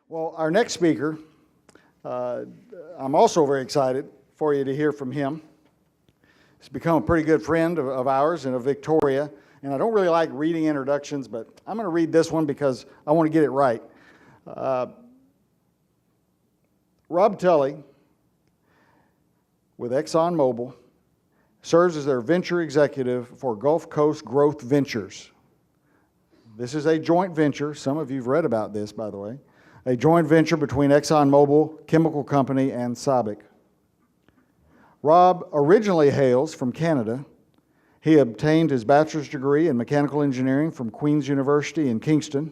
Well, our next speaker, I'm also very excited for you to hear from him. He's become a pretty good friend of ours and of Victoria, and I don't really like reading introductions, but I'm going to read this one because I want to get it right. Robb Tully with ExxonMobil serves as their venture executive for Gulf Coast Growth Ventures. This is a joint venture. Some of you have read about this, by the way. A joint venture between ExxonMobil Chemical Company and SABIC. Robb originally hails from Canada. He obtained his bachelor's degree in mechanical engineering from Queen's University in Kingston,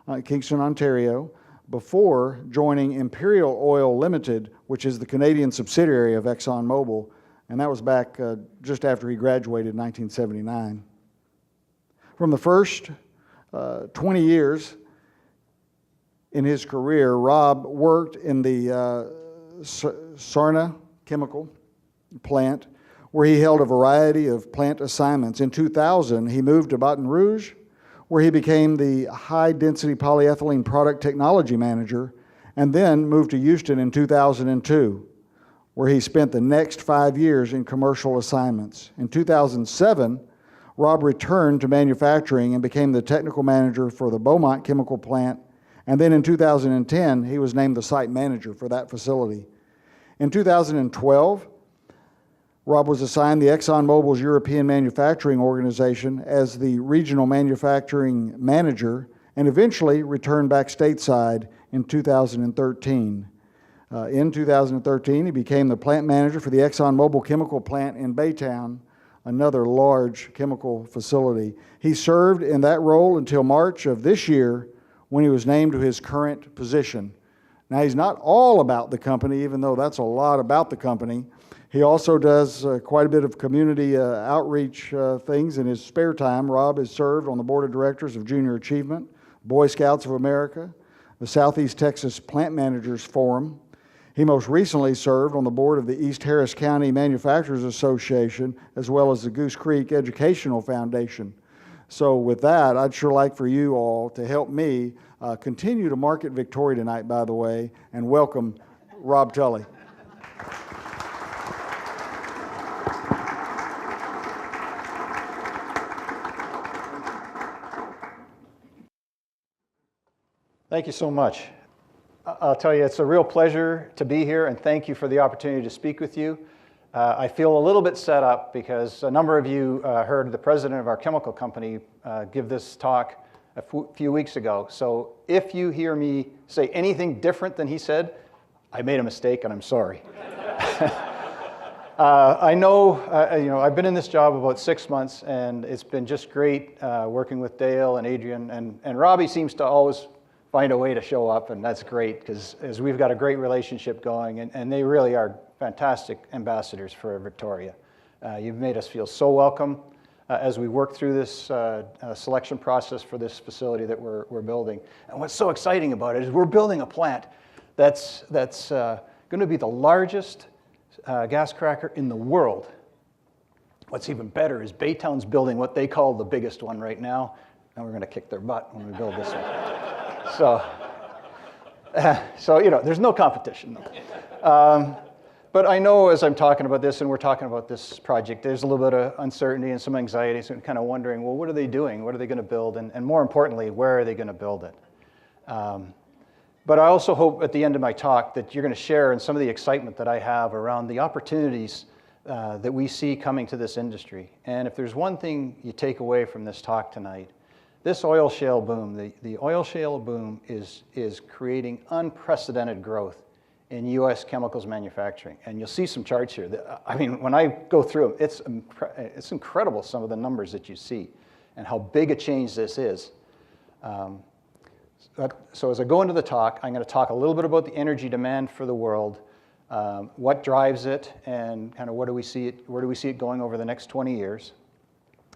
Ontario, before joining Imperial Oil Limited, which is the Canadian subsidiary of ExxonMobil, and that was back just after he graduated in 1979. From the first 20 years in his career, Robb worked in the Sarnia chemical plant, where he held a variety of plant assignments. In 2000, he moved to Baton Rouge, where he became the high-density polyethylene product technology manager, and then moved to Houston in 2002, where he spent the next 5 years in commercial assignments. In 2007, Robb returned to manufacturing and became the technical manager for the Beaumont chemical plant, and then in 2010, he was named the site manager for that facility. In 2012, Robb was assigned the ExxonMobil's European Manufacturing Organization as the regional manufacturing manager, and eventually returned back stateside in 2013. In 2013, he became the plant manager for the ExxonMobil chemical plant in Baytown, another large chemical facility. He served in that role until March of this year, when he was named to his current position. Now, he's not all about the company, even though that's a lot about the company. He also does quite a bit of community outreach things in his spare time. Robb has served on the board of directors of Junior Achievement, Boy Scouts of America, the Southeast Texas Plant Managers Forum. He most recently served on the board of the East Harris County Manufacturers Association, as well as the Goose Creek Educational Foundation. So with that, I'd sure like for you all to help me continue to market Victoria tonight, by the way, and welcome Robb Tully. Thank you so much. I'll tell you, it's a real pleasure to be here, and thank you for the opportunity to speak with you. I feel a little bit set up because a number of you heard the president of our chemical company give this talk a few weeks ago. So if you hear me say anything different than he said, I made a mistake and I'm sorry. I know, I've been in this job about 6 months, and it's been just great working with Dale and Adrian, and Robbie seems to always find a way to show up, and that's great because as we've got a great relationship going, and they really are fantastic ambassadors for Victoria. You've made us feel so welcome as we work through this selection process for this facility that we're building. And what's so exciting about it is we're building a plant that's going to be the largest gas cracker in the world. What's even better is Baytown's building what they call the biggest one right now, and we're going to kick their butt when we build this one. So there's no competition. But I know as I'm talking about this and we're talking about this project, there's a little bit of uncertainty and some anxiety, so I'm kind of wondering, well, what are they doing? What are they going to build? And more importantly, where are they going to build it? But I also hope at the end of my talk that you're going to share in some of the excitement that I have around the opportunities that we see coming to this industry. And if there's one thing you take away from this talk tonight, this oil shale boom, the oil shale boom is creating unprecedented growth in U.S. chemicals manufacturing. And you'll see some charts here. I mean, when I go through them, it's incredible some of the numbers that you see and how big a change this is. So as I go into the talk, I'm going to talk a little bit about the energy demand for the world, what drives it, and kind of where do we see it going over the next 20 years.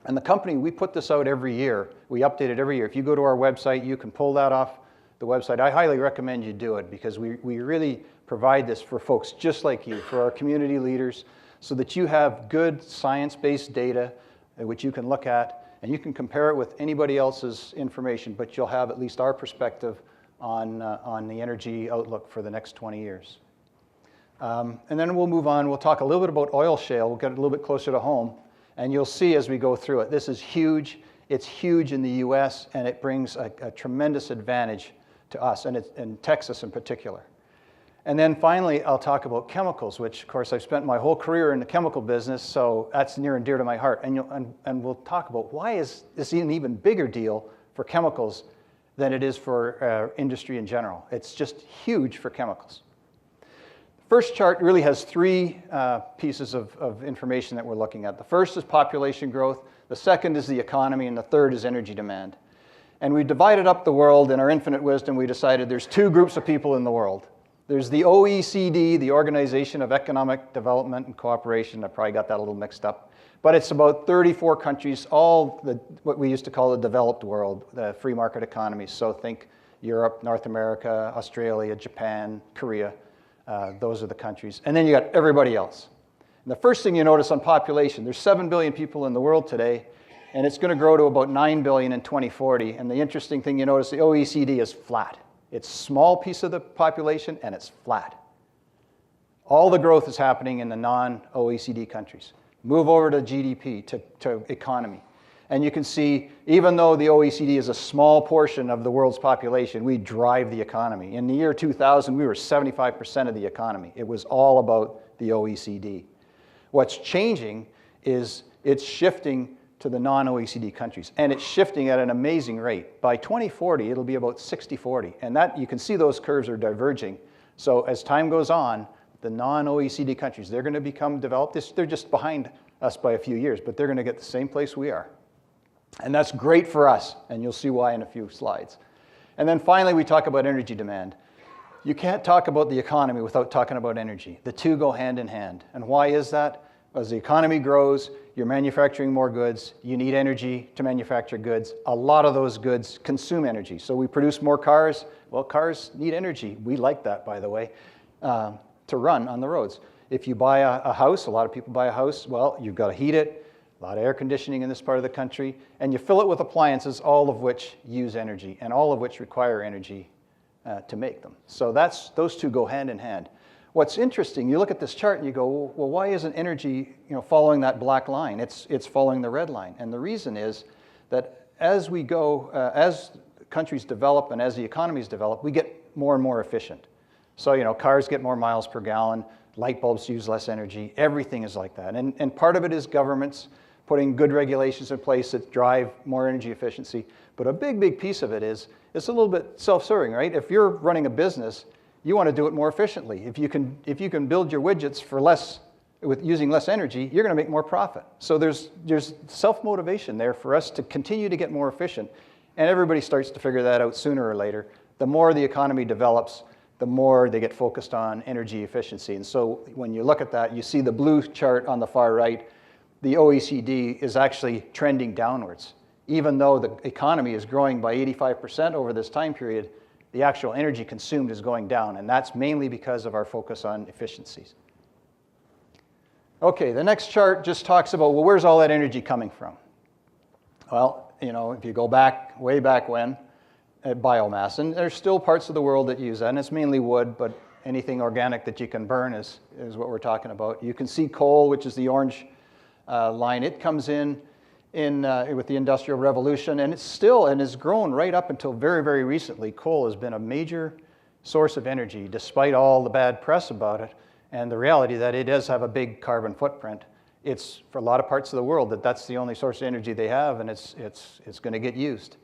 And the company, we put this out every year. We update it every year. If you go to our website, you can pull that off the website. I highly recommend you do it because we really provide this for folks just like you, for our community leaders, so that you have good science-based data which you can look at, and you can compare it with anybody else's information, but you'll have at least our perspective on the energy outlook for the next 20 years. And then we'll move on. We'll talk a little bit about oil shale. We'll get a little bit closer to home. And you'll see as we go through it, this is huge. It's huge in the US, and it brings a tremendous advantage to us, and in Texas in particular. And then finally, I'll talk about chemicals, which, of course, I've spent my whole career in the chemical business, so that's near and dear to my heart. And we'll talk about why is this an even bigger deal for chemicals than it is for industry in general. It's just huge for chemicals. First chart really has three pieces of information that we're looking at. The first is population growth, the second is the economy, and the third is energy demand. And we divided up the world. In our infinite wisdom, we decided there's two groups of people in the world. There's the OECD, the Organization of Economic Development and Cooperation. I probably got that a little mixed up. But it's about 34 countries, all what we used to call the developed world, the free market economies. So think Europe, North America, Australia, Japan, Korea. Those are the countries. And then you got everybody else. And the first thing you notice on population, there's 7 billion people in the world today, and it's going to grow to about 9 billion in 2040. And the interesting thing you notice, the OECD is flat. It's a small piece of the population, and it's flat. All the growth is happening in the non-OECD countries. Move over to GDP, to economy. And you can see, even though the OECD is a small portion of the world's population, we drive the economy. In the year 2000, we were 75% of the economy. It was all about the OECD. What's changing is it's shifting to the non-OECD countries, and it's shifting at an amazing rate. By 2040, it'll be about 60-40, and that you can see those curves are diverging. So as time goes on, the non-OECD countries, they're going to become developed. They're just behind us by a few years, but they're going to get the same place we are. And that's great for us, and you'll see why in a few slides. And then finally, we talk about energy demand. You can't talk about the economy without talking about energy. The two go hand in hand. And why is that? As the economy grows, you're manufacturing more goods. You need energy to manufacture goods. A lot of those goods consume energy. So we produce more cars. Well, cars need energy. We like that, by the way, to run on the roads. If you buy a house, a lot of people buy a house, well, you've got to heat it. A lot of air conditioning in this part of the country, and you fill it with appliances, all of which use energy, and all of which require energy to make them. So those two go hand in hand. What's interesting, you look at this chart and you go, well, why isn't energy following that black line? It's following the red line. And the reason is that as we go, as countries develop and as the economies develop, we get more and more efficient. So cars get more miles per gallon, light bulbs use less energy, everything is like that. And part of it is governments putting good regulations in place that drive more energy efficiency. But a big, big piece of it is, it's a little bit self-serving, right? If you're running a business, you want to do it more efficiently. If you can build your widgets for less, with using less energy, you're going to make more profit. So there's self-motivation there for us to continue to get more efficient. And everybody starts to figure that out sooner or later. The more the economy develops, the more they get focused on energy efficiency. And so when you look at that, you see the blue chart on the far right. The OECD is actually trending downwards. Even though the economy is growing by 85% over this time period, the actual energy consumed is going down, and that's mainly because of our focus on efficiencies. Okay, the next chart just talks about, well, where's all that energy coming from? Well, if you go back, way back when, biomass, and there's still parts of the world that use that, and it's mainly wood, but anything organic that you can burn is what we're talking about. You can see coal, which is the orange line. It comes in with the Industrial Revolution, and it's still, and has grown right up until very, very recently. Coal has been a major source of energy, despite all the bad press about it, and the reality that it does have a big carbon footprint. It's, for a lot of parts of the world, that's the only source of energy they have, and it's going to get used.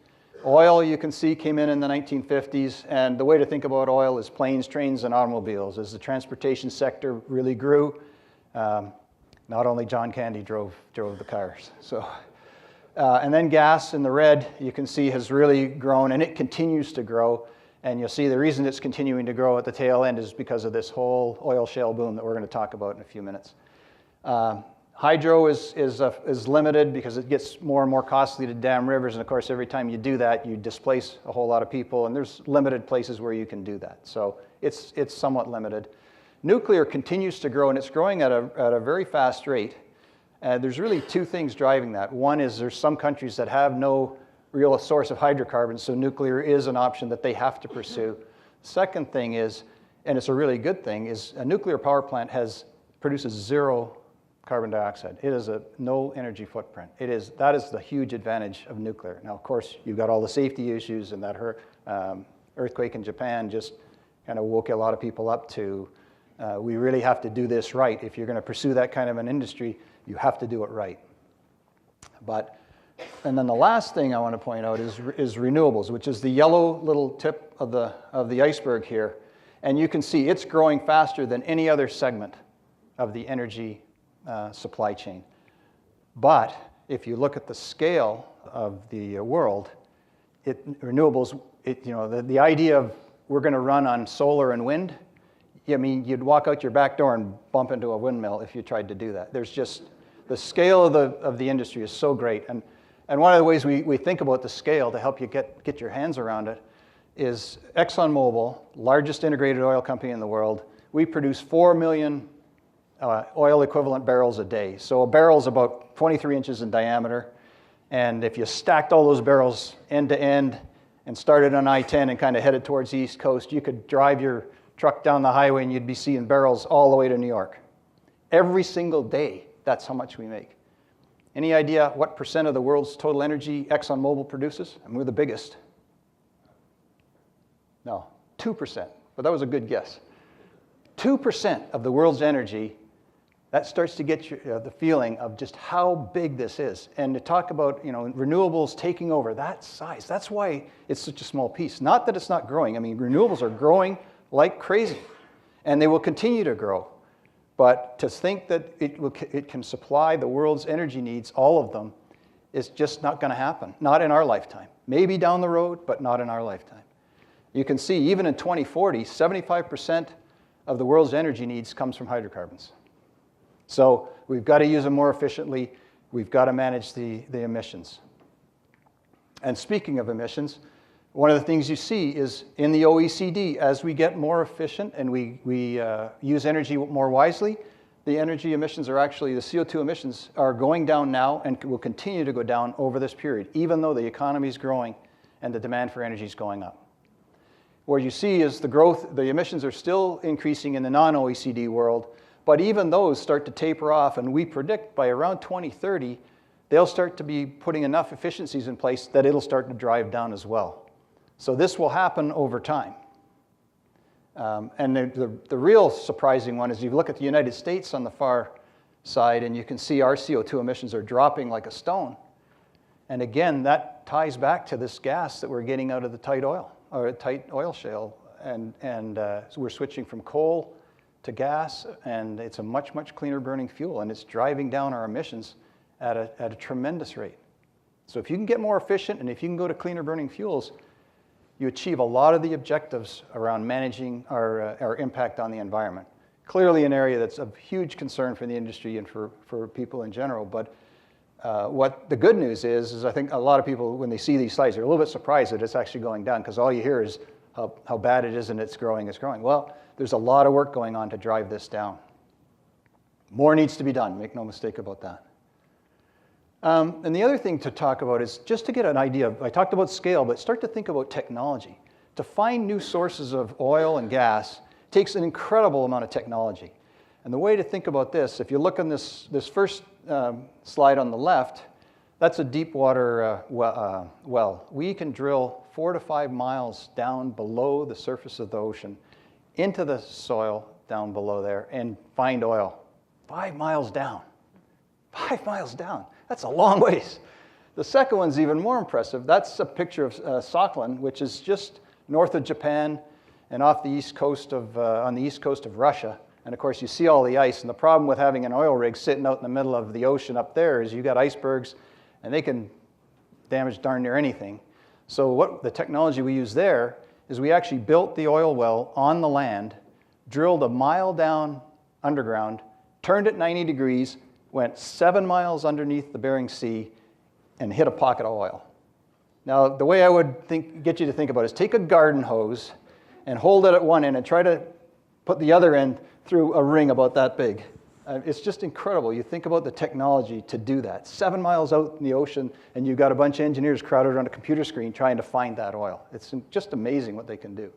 Oil, you can see, came in the 1950s, and the way to think about oil is planes, trains, and automobiles. As the transportation sector really grew, not only John Candy drove the cars. So, and then gas in the red, you can see, has really grown, and it continues to grow. And you'll see the reason it's continuing to grow at the tail end is because of this whole oil shale boom that we're going to talk about in a few minutes. Hydro is limited because it gets more and more costly to dam rivers, and of course, every time you do that, you displace a whole lot of people, and there's limited places where you can do that. So it's somewhat limited. Nuclear continues to grow, and it's growing at a very fast rate. There's really two things driving that. One is there's some countries that have no real source of hydrocarbons, so nuclear is an option that they have to pursue. Second thing is, and it's a really good thing, is a nuclear power plant produces zero carbon dioxide. It is a no energy footprint. That is the huge advantage of nuclear. Now, of course, you've got all the safety issues, and that earthquake in Japan just kind of woke a lot of people up to, we really have to do this right. If you're going to pursue that kind of an industry, you have to do it right. And then the last thing I want to point out is renewables, which is the yellow little tip of the iceberg here. And you can see it's growing faster than any other segment of the energy supply chain. But if you look at the scale of the world, renewables, the idea of we're going to run on solar and wind, I mean, you'd walk out your back door and bump into a windmill if you tried to do that. There's just, the scale of the industry is so great. And one of the ways we think about the scale to help you get your hands around it is ExxonMobil, largest integrated oil company in the world. We produce 4 million oil equivalent barrels a day. So a barrel is about 23 inches in diameter. And if you stacked all those barrels end to end and started on I-10 and kind of headed towards the East Coast, you could drive your truck down the highway and you'd be seeing barrels all the way to New York. Every single day, that's how much we make. Any idea what percent of the world's total energy ExxonMobil produces? And we're the biggest. No, 2%, but that was a good guess. 2% of the world's energy, that starts to get you the feeling of just how big this is. And to talk about renewables taking over that size, that's why it's such a small piece. Not that it's not growing. I mean, renewables are growing like crazy, and they will continue to grow. But to think that it can supply the world's energy needs, all of them, is just not going to happen. Not in our lifetime. Maybe down the road, but not in our lifetime. You can see, even in 2040, 75% of the world's energy needs comes from hydrocarbons. So we've got to use them more efficiently. We've got to manage the emissions. And speaking of emissions, one of the things you see is in the OECD, as we get more efficient and we use energy more wisely, the energy emissions are actually, the CO2 emissions are going down now and will continue to go down over this period, even though the economy is growing and the demand for energy is going up. What you see is the growth, the emissions are still increasing in the non-OECD world, but even those start to taper off, and we predict by around 2030, they'll start to be putting enough efficiencies in place that it'll start to drive down as well. So this will happen over time. And the real surprising one is you look at the United States on the far side, and you can see our CO2 emissions are dropping like a stone. And again, that ties back to this gas that we're getting out of the tight oil shale. And so we're switching from coal to gas, and it's a much, much cleaner burning fuel, and it's driving down our emissions at a tremendous rate. So if you can get more efficient, and if you can go to cleaner burning fuels, you achieve a lot of the objectives around managing our impact on the environment. Clearly an area that's of huge concern for the industry and for people in general, but what the good news is I think a lot of people, when they see these slides, are a little bit surprised that it's actually going down, because all you hear is how bad it is and it's growing. Well, there's a lot of work going on to drive this down. More needs to be done, make no mistake about that. And the other thing to talk about is just to get an idea. I talked about scale, but start to think about technology. To find new sources of oil and gas takes an incredible amount of technology. And the way to think about this, if you look on this first slide on the left, that's a deep water well. We can drill 4 to 5 miles down below the surface of the ocean into the soil down below there and find oil. 5 miles down. 5 miles down. That's a long ways. The second one's even more impressive. That's a picture of Sakhalin, which is just north of Japan and off the east coast of, on the east coast of Russia. And of course, you see all the ice. And the problem with having an oil rig sitting out in the middle of the ocean up there is you got icebergs, and they can damage darn near anything. So what the technology we use there is we actually built the oil well on the land, drilled a mile down underground, turned it 90 degrees, went 7 miles underneath the Bering Sea, and hit a pocket of oil. Now, the way I would get you to think about it is take a garden hose and hold it at one end and try to put the other end through a ring about that big. It's just incredible. You think about the technology to do that. 7 miles out in the ocean, and you've got a bunch of engineers crowded around a computer screen trying to find that oil. It's just amazing what they can do.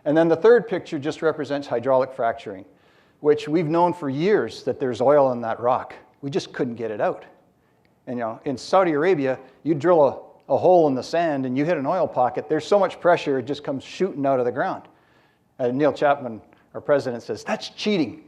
And then the third picture just represents hydraulic fracturing, which we've known for years that there's oil in that rock. We just couldn't get it out. And in Saudi Arabia, you drill a hole in the sand and you hit an oil pocket, there's so much pressure it just comes shooting out of the ground. Neil Chapman, our president, says, that's cheating.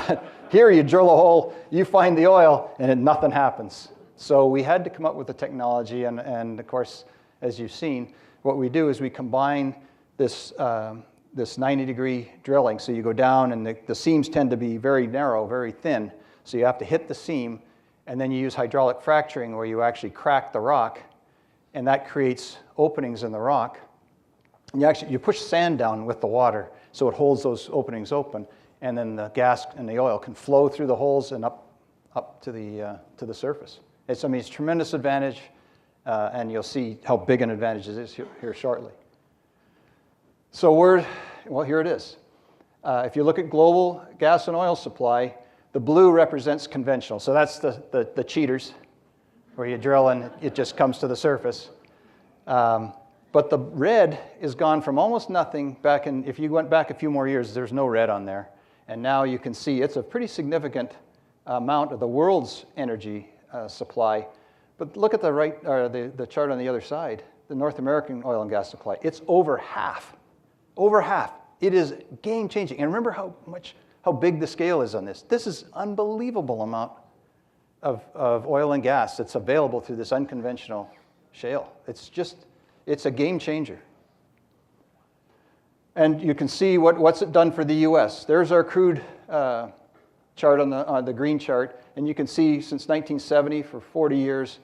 But here you drill a hole, you find the oil, and nothing happens. So we had to come up with a technology, and of course, as you've seen, what we do is we combine this 90-degree drilling. So you go down, and the seams tend to be very narrow, very thin. So you have to hit the seam, and then you use hydraulic fracturing where you actually crack the rock, and that creates openings in the rock. And you push sand down with the water so it holds those openings open, and then the gas and the oil can flow through the holes and up to the surface. It's a tremendous advantage, and you'll see how big an advantage it is here shortly. So here it is. If you look at global gas and oil supply, the blue represents conventional. So that's the cheaters, where you drill and it just comes to the surface. But the red is gone from almost nothing back in, if you went back a few more years, there's no red on there. And now you can see it's a pretty significant amount of the world's energy supply. But look at the chart on the other side, the North American oil and gas supply. It's over half. Over half. It is game changing. And remember how big the scale is on this. This is unbelievable amount of oil and gas that's available through this unconventional shale. It's a game changer. And you can see what's it done for the US. There's our crude chart on the green chart. And you can see since 1970, for 40 years,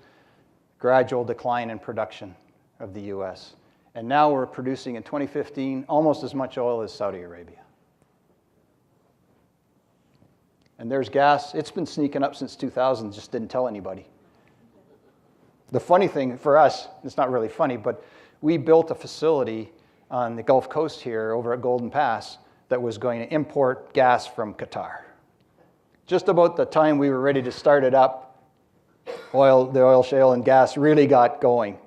gradual decline in production of the US. And now we're producing in 2015 almost as much oil as Saudi Arabia. And there's gas. It's been sneaking up since 2000, just didn't tell anybody. The funny thing for us, it's not really funny, but we built a facility on the Gulf Coast here over at Golden Pass that was going to import gas from Qatar. Just about the time we were ready to start it up, the oil shale and gas really got going.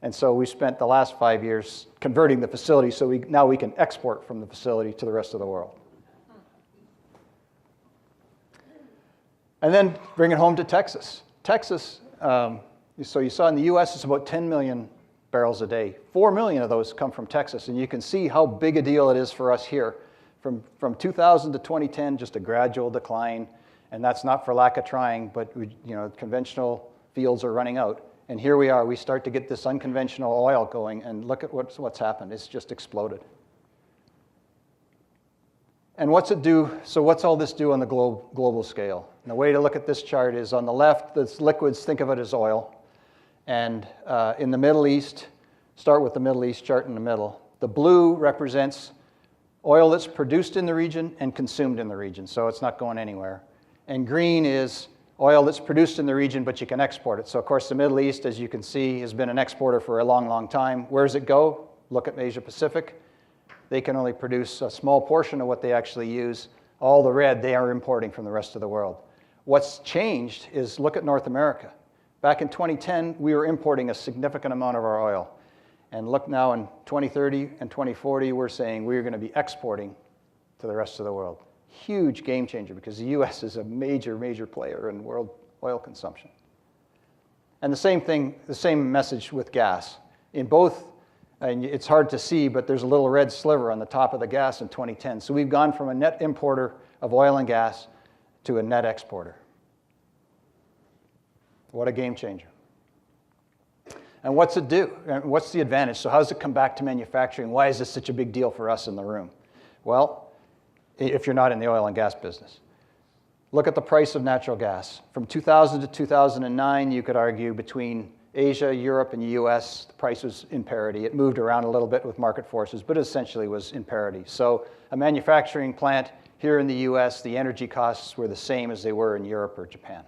And so we spent the last 5 years converting the facility so now we can export from the facility to the rest of the world. And then bring it home to Texas. Texas, so you saw in the US it's about 10 million barrels a day. 4 million of those come from Texas. And you can see how big a deal it is for us here. From 2000 to 2010, just a gradual decline. And that's not for lack of trying, but conventional fields are running out. And here we are, we start to get this unconventional oil going, and look at what's happened. It's just exploded. And what's it do? So what's all this do on the global scale? And the way to look at this chart is on the left, that's liquids, think of it as oil. And in the Middle East, start with the Middle East chart in the middle. The blue represents oil that's produced in the region and consumed in the region, so it's not going anywhere. And green is oil that's produced in the region, but you can export it. So of course the Middle East, as you can see, has been an exporter for a long, long time. Where does it go? Look at Asia Pacific. They can only produce a small portion of what they actually use. All the red they are importing from the rest of the world. What's changed is look at North America. Back in 2010, we were importing a significant amount of our oil. And look now in 2030 and 2040, we're saying we're going to be exporting to the rest of the world. Huge game changer because the US is a major, major player in world oil consumption. And the same message with gas. In both, and it's hard to see, but there's a little red sliver on the top of the gas in 2010. So we've gone from a net importer of oil and gas to a net exporter. What a game changer. And what's it do? And what's the advantage? So how does it come back to manufacturing? Why is this such a big deal for us in the room? Well, if you're not in the oil and gas business. Look at the price of natural gas. From 2000 to 2009, you could argue between Asia, Europe, and the US, the price was in parity. It moved around a little bit with market forces, but essentially was in parity. So a manufacturing plant here in the US, the energy costs were the same as they were in Europe or Japan.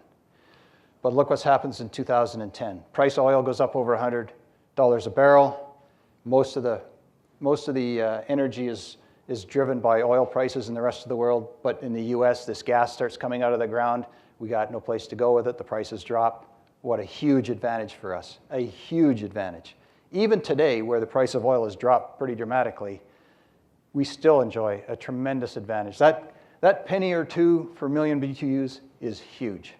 But look what happens in 2010. Price of oil goes up over $100 a barrel. Most of the energy is is driven by oil prices in the rest of the world, but in the US, this gas starts coming out of the ground. We got no place to go with it. The prices drop. What a huge advantage for us, a huge advantage. Even today, where the price of oil has dropped pretty dramatically, we still enjoy a tremendous advantage. That penny or two per million BTUs is huge.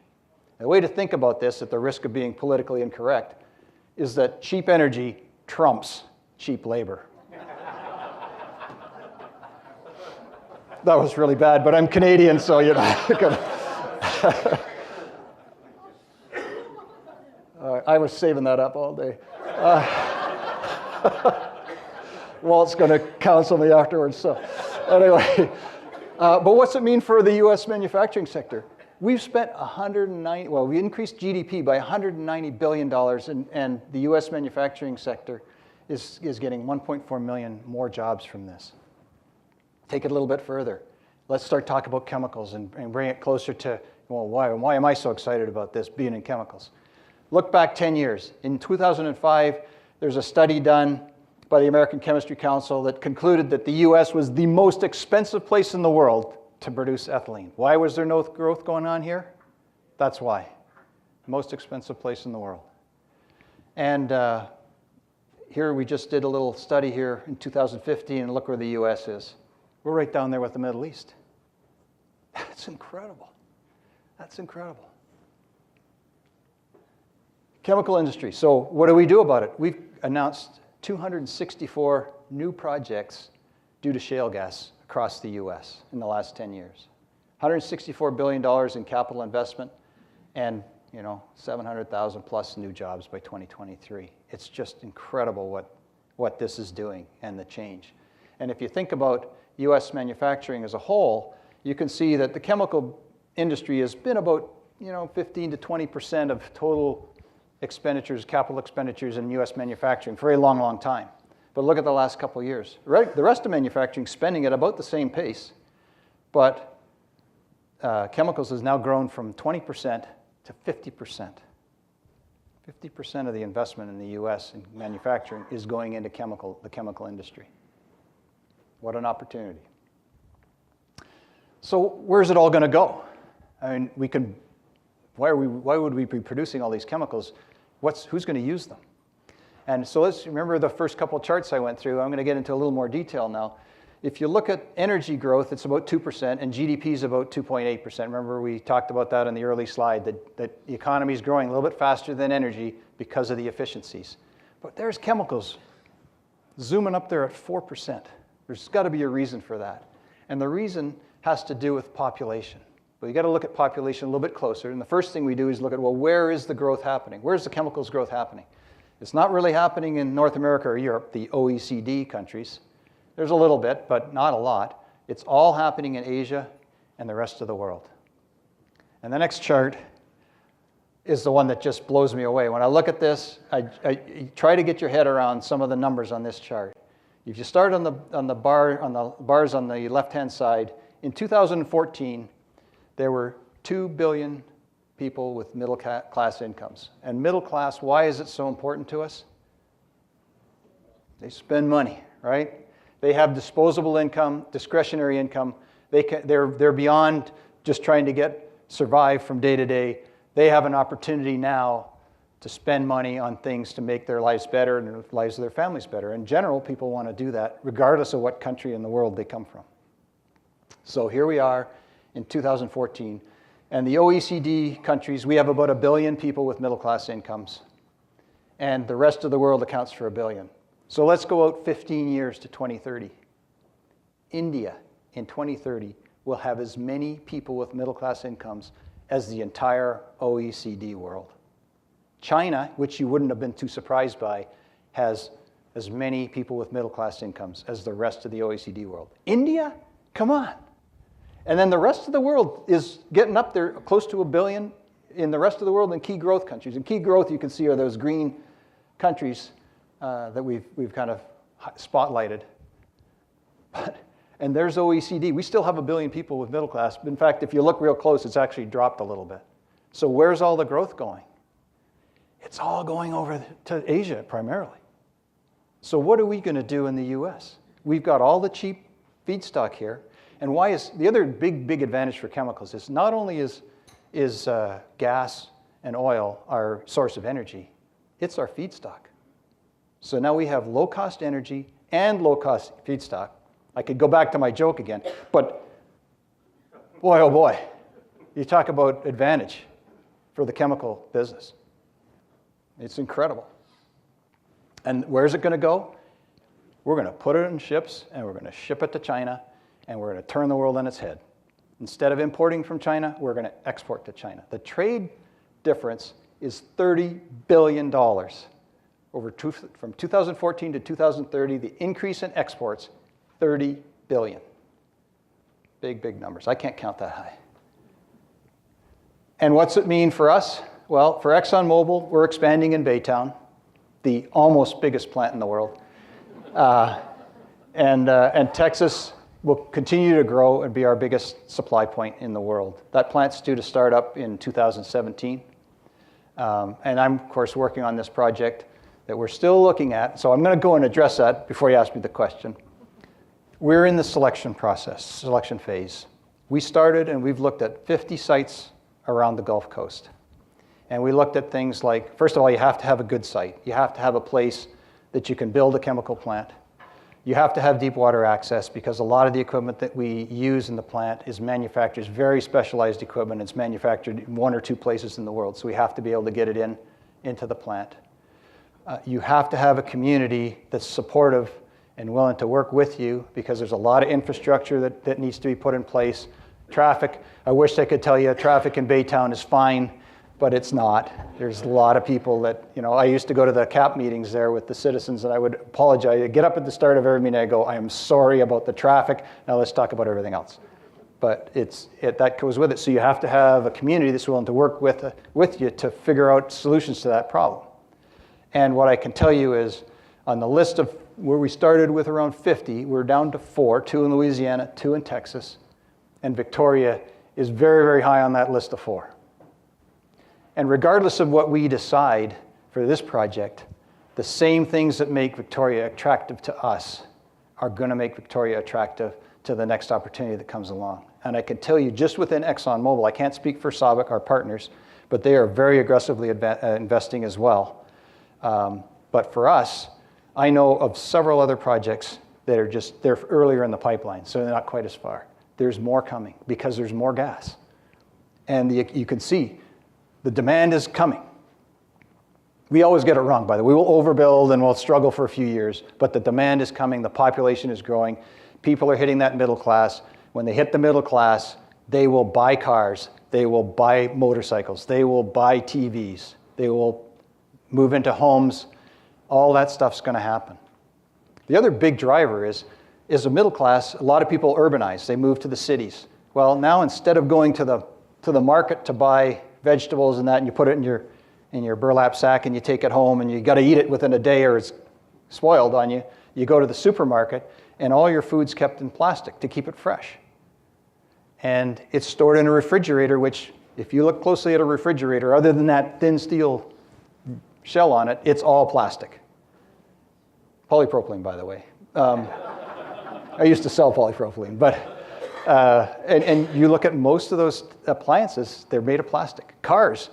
The way to think about this, at the risk of being politically incorrect, is that cheap energy trumps cheap labor. That was really bad, but I'm Canadian, so you know. I was saving that up all day. Walt's going to counsel me afterwards. So anyway, but what's it mean for the U.S. manufacturing sector? We've spent we increased GDP by $190 billion, and the U.S. manufacturing sector is getting 1.4 million more jobs from this. Take it a little bit further. Let's start talking about chemicals and bring it closer to, well, why am I so excited about this being in chemicals? Look back 10 years. In 2005, there's a study done by the American Chemistry Council that concluded that the U.S. was the most expensive place in the world to produce ethylene. Why was there no growth going on here? That's why. Most expensive place in the world. And here we just did a little study here in 2015, and look where the U.S. is. We're right down there with the Middle East. That's incredible. That's incredible. Chemical industry. So what do we do about it? We've announced 264 new projects due to shale gas across the U.S. in the last 10 years. $164 billion in capital investment and 700,000 plus new jobs by 2023. It's just incredible what this is doing and the change. And if you think about U.S. manufacturing as a whole, you can see that the chemical industry has been about 15 to 20% of total expenditures, capital expenditures in U.S. manufacturing for a long, long time. But look at the last couple of years. Right? The rest of manufacturing spending at about the same pace, but chemicals has now grown from 20% to 50%. 50% of the investment in the U.S. in manufacturing is going into the chemical industry. What an opportunity. So where's it all going to go? I mean, why would we be producing all these chemicals? Who's going to use them? And so let's remember the first couple of charts I went through. I'm going to get into a little more detail now. If you look at energy growth, it's about 2%, and GDP is about 2.8%. Remember, we talked about that in the early slide, that the economy is growing a little bit faster than energy because of the efficiencies. But there's chemicals zooming up there at 4%. There's got to be a reason for that. And the reason has to do with population. But you got to look at population a little bit closer. And the first thing we do is look at, well, where is the growth happening? Where's the chemicals growth happening? It's not really happening in North America or Europe, the OECD countries. There's a little bit, but not a lot. It's all happening in Asia and the rest of the world. And the next chart is the one that just blows me away. When I look at this, I try to get your head around some of the numbers on this chart. If you start on the bars on the left-hand side, in 2014, there were 2 billion people with middle class incomes. And middle class, why is it so important to us? They spend money, right? They have disposable income, discretionary income. They're beyond just trying to survive from day to day. They have an opportunity now to spend money on things to make their lives better and the lives of their families better. In general, people want to do that regardless of what country in the world they come from. So here we are in 2014. And the OECD countries, we have about 1 billion people with middle class incomes. And the rest of the world accounts for 1 billion. So let's go out 15 years to 2030. India in 2030 will have as many people with middle class incomes as the entire OECD world. China, which you wouldn't have been too surprised by, has as many people with middle class incomes as the rest of the OECD world. India? Come on. And then the rest of the world is getting up there close to 1 billion in the rest of the world in key growth countries. And key growth, you can see, are those green countries that we've kind of spotlighted. And there's OECD. We still have 1 billion people with middle class. In fact, if you look real close, it's actually dropped a little bit. So where's all the growth going? It's all going over to Asia primarily. So what are we going to do in the US? We've got all the cheap feedstock here. And why is the other big advantage for chemicals is not only is gas and oil our source of energy, it's our feedstock. So now we have low-cost energy and low-cost feedstock. I could go back to my joke again, but boy, oh boy, you talk about advantage for the chemical business. It's incredible. And where's it going to go? We're going to put it in ships, and we're going to ship it to China, and we're going to turn the world on its head. Instead of importing from China, we're going to export to China. The trade difference is $30 billion. From 2014 to 2030, the increase in exports, $30 billion. Big numbers. I can't count that high. And what's it mean for us? Well, for ExxonMobil, we're expanding in Baytown, the almost biggest plant in the world. And Texas will continue to grow and be our biggest supply point in the world. That plant's due to start up in 2017. And I'm, of course, working on this project that we're still looking at. So I'm going to go and address that before you ask me the question. We're in the selection process, selection phase. We started and we've looked at 50 sites around the Gulf Coast. And we looked at things like, first of all, you have to have a good site. You have to have a place that you can build a chemical plant. You have to have deep water access because a lot of the equipment that we use in the plant is manufactured, very specialized equipment. It's manufactured in 1 or 2 places in the world, so we have to be able to get it into the plant. You have to have a community that's supportive and willing to work with you because there's a lot of infrastructure that needs to be put in place. Traffic, I wish I could tell you traffic in Baytown is fine, but it's not. There's a lot of people that, I used to go to the CAP meetings there with the citizens and I would apologize. I'd get up at the start of every meeting, I go, I am sorry about the traffic, now let's talk about everything else. But that goes with it. So you have to have a community that's willing to work with you to figure out solutions to that problem. And what I can tell you is on the list of where we started with around 50, we're down to 4, 2 in Louisiana, 2 in Texas, and Victoria is very, very high on that list of 4. And regardless of what we decide for this project, the same things that make Victoria attractive to us are going to make Victoria attractive to the next opportunity that comes along. And I can tell you just within ExxonMobil, I can't speak for SABIC, our partners, but they are very aggressively investing as well. But for us, I know of several other projects that are they're earlier in the pipeline, so they're not quite as far. There's more coming because there's more gas. And you can see the demand is coming. We always get it wrong, by the way. We will overbuild and we'll struggle for a few years, but the demand is coming, the population is growing, people are hitting that middle class. When they hit the middle class, they will buy cars, they will buy motorcycles, they will buy TVs, they will move into homes. All that stuff's going to happen. The other big driver is the middle class. A lot of people urbanize. They move to the cities. Well, now instead of going to the market to buy vegetables and that, and you put it in your burlap sack and you take it home and you got to eat it within a day or it's spoiled on you, you go to the supermarket and all your food's kept in plastic to keep it fresh. And it's stored in a refrigerator, which if you look closely at a refrigerator, other than that thin steel shell on it, it's all plastic. Polypropylene, by the way. I used to sell polypropylene, but and you look at most of those appliances, they're made of plastic. Cars,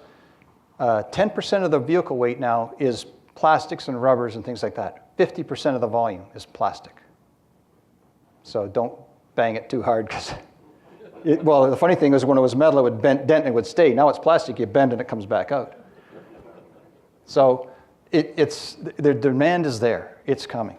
10% of the vehicle weight now is plastics and rubbers and things like that. 50% of the volume is plastic. So don't bang it too hard because, well, the funny thing is when it was metal, it would dent and it would stay. Now it's plastic, you bend and it comes back out. So the demand is there. It's coming.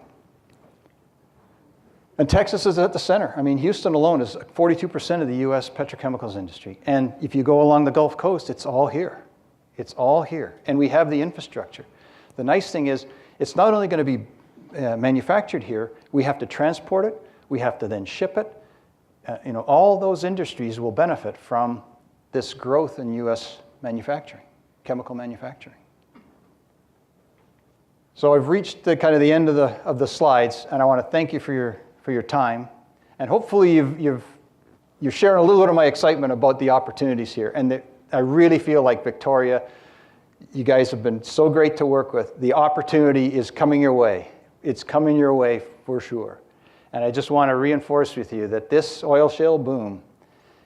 And Texas is at the center. I mean, Houston alone is 42% of the U.S. petrochemicals industry. And if you go along the Gulf Coast, it's all here. It's all here. And we have the infrastructure. The nice thing is, it's not only going to be manufactured here, we have to transport it, we have to then ship it. All those industries will benefit from this growth in U.S. manufacturing, chemical manufacturing. So I've reached the end of the slides, and I want to thank you for your time. And hopefully you're sharing a little bit of my excitement about the opportunities here. And I really feel like Victoria, you guys have been so great to work with. The opportunity is coming your way. It's coming your way for sure. And I just want to reinforce with you that this oil shale boom,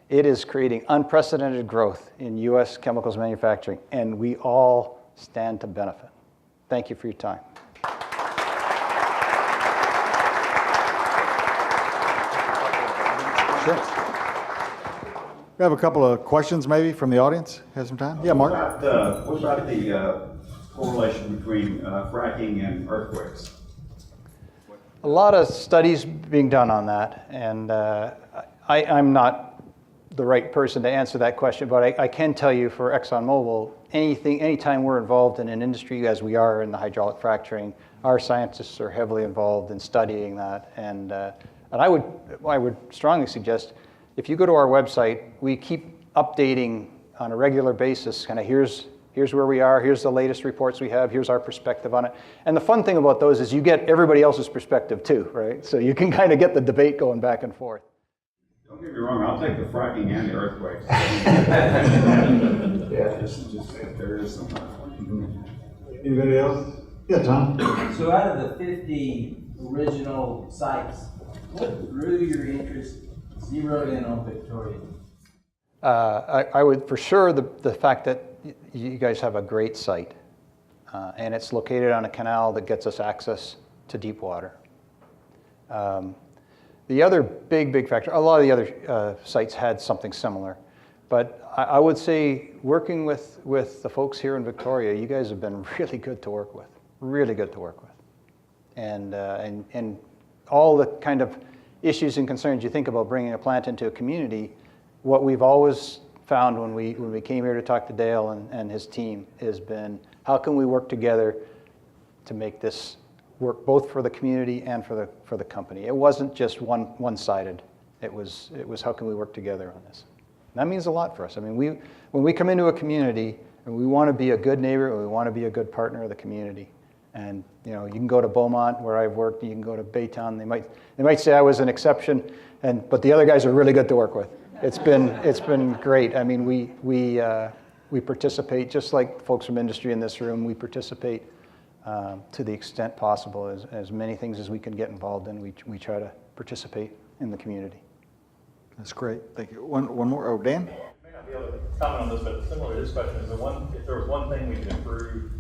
it is creating unprecedented growth in U.S. chemicals manufacturing, and we all stand to benefit. Thank you for your time. Sure. We have a couple of questions maybe from the audience. Have some time? Yeah, Mark. What about the correlation between fracking and earthquakes? A lot of studies being done on that, and I'm not the right person to answer that question, but I can tell you for ExxonMobil, anytime we're involved in an industry, as we are in the hydraulic fracturing, our scientists are heavily involved in studying that. And I would strongly suggest, if you go to our website, we keep updating on a regular basis, kind of here's where we are, here's the latest reports we have, here's our perspective on it. And the fun thing about those is you get everybody else's perspective too, right? So you can kind of get the debate going back and forth. Don't get me wrong, I'll take the fracking and the earthquakes. Yeah, just if there is some. Anybody else? Yeah, Tom. So out of the 50 original sites, what drew your interest zeroed in on Victoria? I would, for sure, the fact that you guys have a great site, and it's located on a canal that gets us access to deep water. The other big factor, a lot of the other sites had something similar, but I would say working with the folks here in Victoria, you guys have been really good to work with, really good to work with. And all the kind of issues and concerns you think about bringing a plant into a community, what we've always found when we came here to talk to Dale and his team has been, how can we work together to make this work both for the community and for the company. It wasn't just one-sided. It was how can we work together on this. And that means a lot for us. I mean, when we come into a community and we want to be a good neighbor and we want to be a good partner of the community. And you can go to Beaumont where I've worked, you can go to Baytown. They might say I was an exception, but the other guys are really good to work with. It's been great. I mean, we participate just like folks from industry in this room. We participate to the extent possible, as many things as we can get involved in, we try to participate in the community. That's great. Thank you. One more. Oh, Dan? I may not be able to comment on this, but similar to this question, if there was one thing we could improve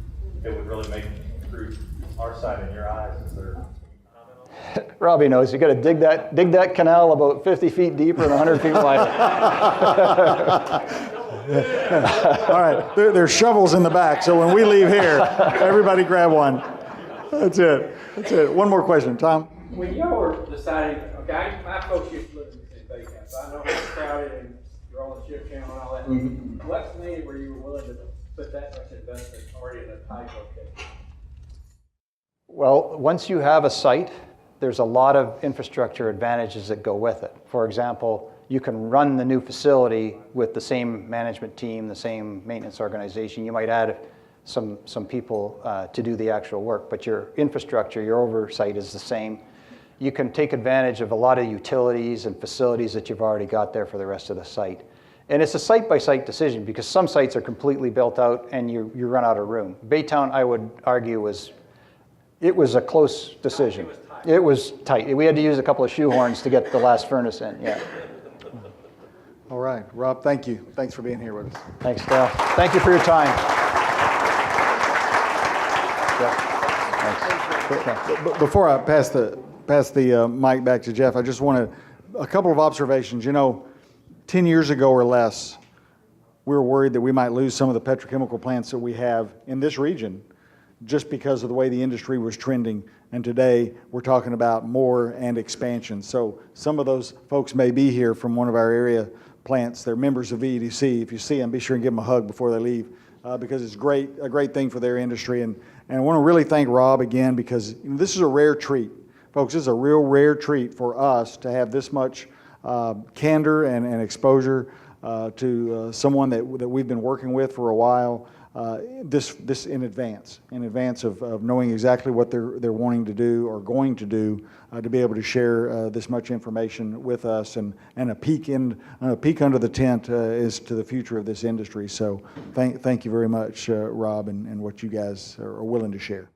that would really improve our side in your eyes, is there any comment on that? Robbie knows you got to dig that canal about 50 feet deeper and 100 feet wider. All right, there's shovels in the back, so when we leave here, everybody grab one. That's it. One more question, Tom. When y'all were deciding, okay, my folks used to live in the Bay Camp, so I know it's crowded and you're on the ship channel and all that. Mm-hmm. What's needed where you were willing to put that much investment already in a tight location? Well, once you have a site, there's a lot of infrastructure advantages that go with it. For example, you can run the new facility with the same management team, the same maintenance organization. You might add some people to do the actual work, but your infrastructure, your oversight is the same. You can take advantage of a lot of utilities and facilities that you've already got there for the rest of the site. And it's a site-by-site decision because some sites are completely built out and you run out of room. Baytown, I would argue, was a close decision. It was tight. We had to use a couple of shoehorns to get the last furnace in, yeah. All right, Rob, thank you. Thanks for being here with us. Thanks, Dale. Thank you for your time. Thanks. Before I pass the mic back to Jeff, I just want a couple of observations. 10 years ago or less, we were worried that we might lose some of the petrochemical plants that we have in this region just because of the way the industry was trending. And today, we're talking about more and expansion. So some of those folks may be here from one of our area plants. They're members of VEDC. If you see them, be sure and give them a hug before they leave because it's a great thing for their industry. And I want to really thank Rob again because this is a rare treat. Folks, this is a real rare treat for us to have this much candor and exposure to someone that we've been working with for a while. This in advance of knowing exactly what they're wanting to do or going to do to be able to share this much information with us and a peek under the tent as to the future of this industry. So thank you very much, Rob, and what you guys are willing to share.